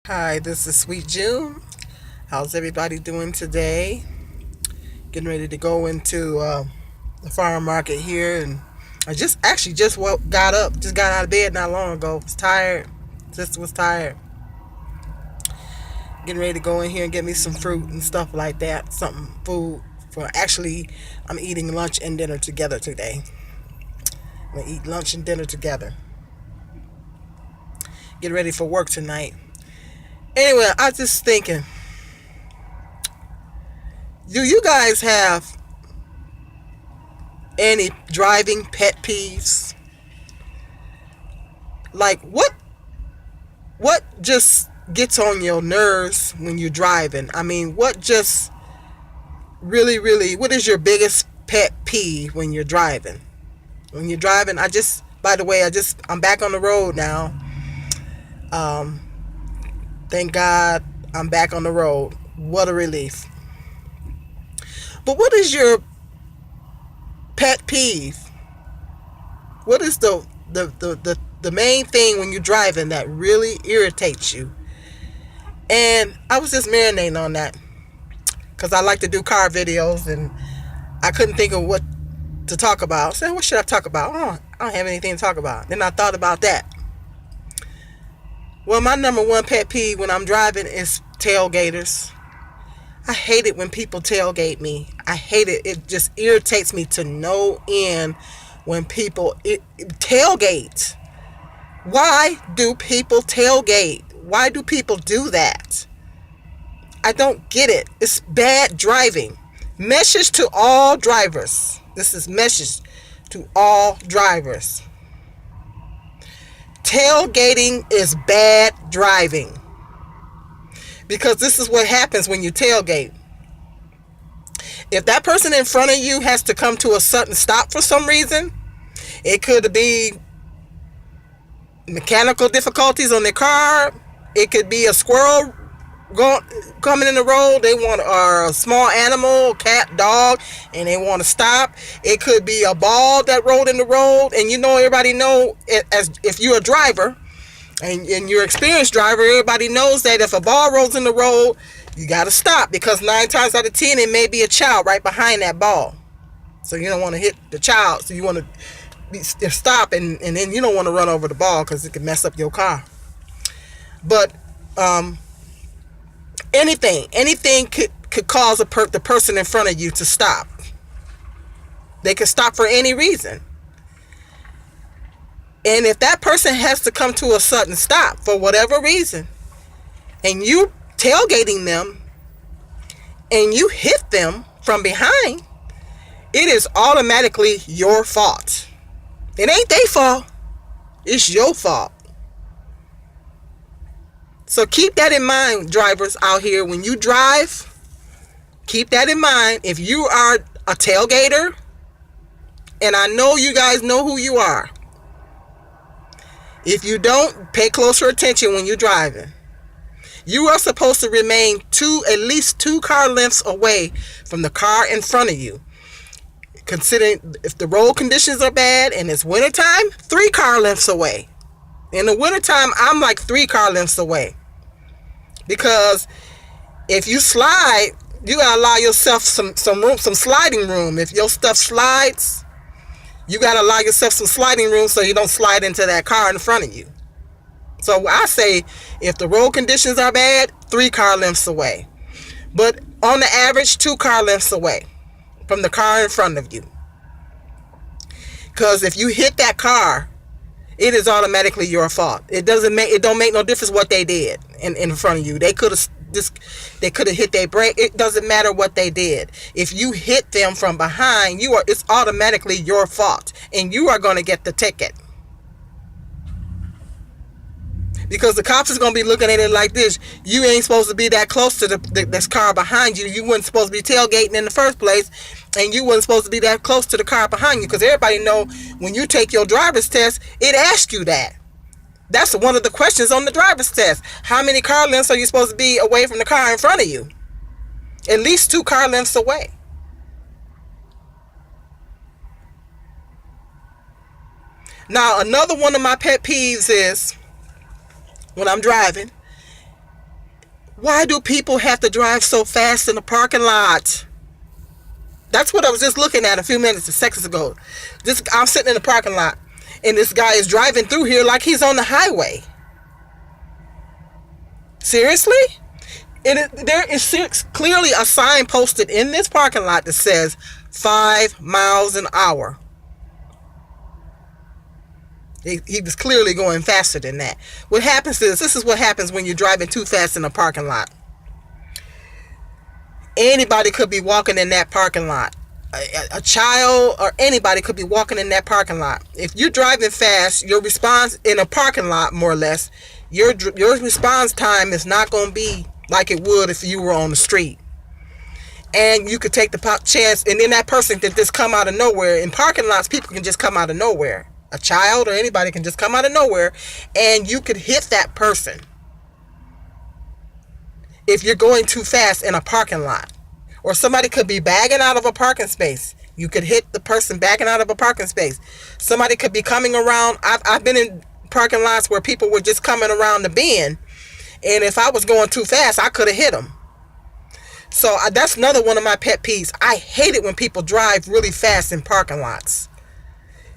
Hi, this is Sweet June. How's everybody doing today? Getting ready to go into the farm market here, and I got up, just got out of bed not long ago. Was tired, just was tired. Getting ready to go in here and get me some fruit and stuff like that, something food for. Actually, I'm eating lunch and dinner together today. I'm gonna eat lunch and dinner together. Get ready for work tonight. Anyway, I was just thinking, do you guys have any driving pet peeves? Like what just gets on your nerves when you're driving? I mean, what just really what is your biggest pet peeve when you're driving? When you're driving, by the way, I'm back on the road now. Um thank God I'm back on the road. What a relief. But what is your pet peeve? What is the main thing when you're driving that really irritates you? And I was just marinating on that because I like to do car videos, and I couldn't think of what to talk about. I said, what should I talk about? Oh, I don't have anything to talk about. Then I thought about that. Well, my number one pet peeve when I'm driving is tailgaters. I hate it when people tailgate me. I hate it. It just irritates me to no end when people tailgate. Why do people tailgate? Why do people do that? I don't get it. It's bad driving. Message to all drivers. This is message to all drivers. Tailgating is bad driving. Because this is what happens when you tailgate. If that person in front of you has to come to a sudden stop for some reason, it could be mechanical difficulties on their car. It could be a squirrel coming in the road. They want a small animal, cat, dog, and they want to stop. It could be a ball that rolled in the road, and everybody know it, as if you're a driver and you're an experienced driver, everybody knows that if a ball rolls in the road, you got to stop, because 9 times out of 10 it may be a child right behind that ball. So you don't want to hit the child. So you want to stop, and then you don't want to run over the ball because it can mess up your car. But anything could cause the person in front of you to stop. They could stop for any reason. And if that person has to come to a sudden stop for whatever reason, and you tailgating them and you hit them from behind, it is automatically your fault. It ain't their fault. It's your fault. So keep that in mind, drivers out here. When you drive, keep that in mind. If you are a tailgater, and I know you guys know who you are, if you don't, pay closer attention when you're driving. You are supposed to remain at least 2 car lengths away from the car in front of you. Considering if the road conditions are bad and it's wintertime, 3 car lengths away. In the wintertime, I'm like 3 car lengths away. Because if you slide, you gotta allow yourself some room, some sliding room. If your stuff slides, you gotta allow yourself some sliding room so you don't slide into that car in front of you. So I say, if the road conditions are bad, 3 car lengths away. But on the average, 2 car lengths away from the car in front of you. Because if you hit that car, it is automatically your fault. It don't make no difference what they did in front of you. They could have hit their brake. It doesn't matter what they did. If you hit them from behind, it's automatically your fault, and you are going to get the ticket. Because the cops is going to be looking at it like this. You ain't supposed to be that close to this car behind you. You weren't supposed to be tailgating in the first place. And you weren't supposed to be that close to the car behind you. Because everybody know when you take your driver's test, it asks you that. That's one of the questions on the driver's test. How many car lengths are you supposed to be away from the car in front of you? At least 2 car lengths away. Now, another one of my pet peeves is when I'm driving, Why do people have to drive so fast in the parking lot? That's what I was just looking at a few minutes, seconds ago. I'm sitting in the parking lot, and this guy is driving through here like he's on the highway. Seriously? There is clearly a sign posted in this parking lot that says 5 miles an hour. He was clearly going faster than that. What happens is, this is what happens when you're driving too fast in a parking lot. Anybody could be walking in that parking lot. A child or anybody could be walking in that parking lot. If you're driving fast, your response in a parking lot, more or less, your response time is not going to be like it would if you were on the street. And you could take the chance, and then that person can just come out of nowhere. In parking lots, people can just come out of nowhere. A child or anybody can just come out of nowhere, and you could hit that person if you're going too fast in a parking lot. Or somebody could be bagging out of a parking space. You could hit the person backing out of a parking space. Somebody could be coming around. I've been in parking lots where people were just coming around the bend, and if I was going too fast, I could have hit them. So that's another one of my pet peeves. I hate it when people drive really fast in parking lots.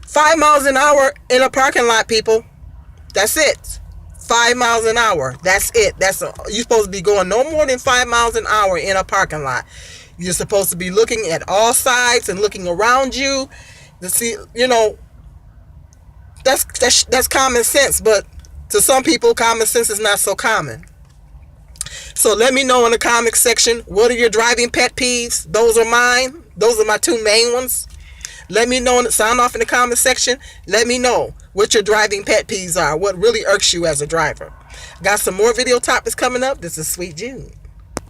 5 miles an hour in a parking lot, people. That's it. 5 miles an hour. That's it. You're supposed to be going no more than 5 miles an hour in a parking lot. You're supposed to be looking at all sides and looking around you to see, that's common sense, but to some people, common sense is not so common. So let me know in the comment section, what are your driving pet peeves? Those are mine. Those are my two main ones. Let me know, sound off in the comment section. Let me know what your driving pet peeves are, what really irks you as a driver. Got some more video topics coming up. This is Sweet June.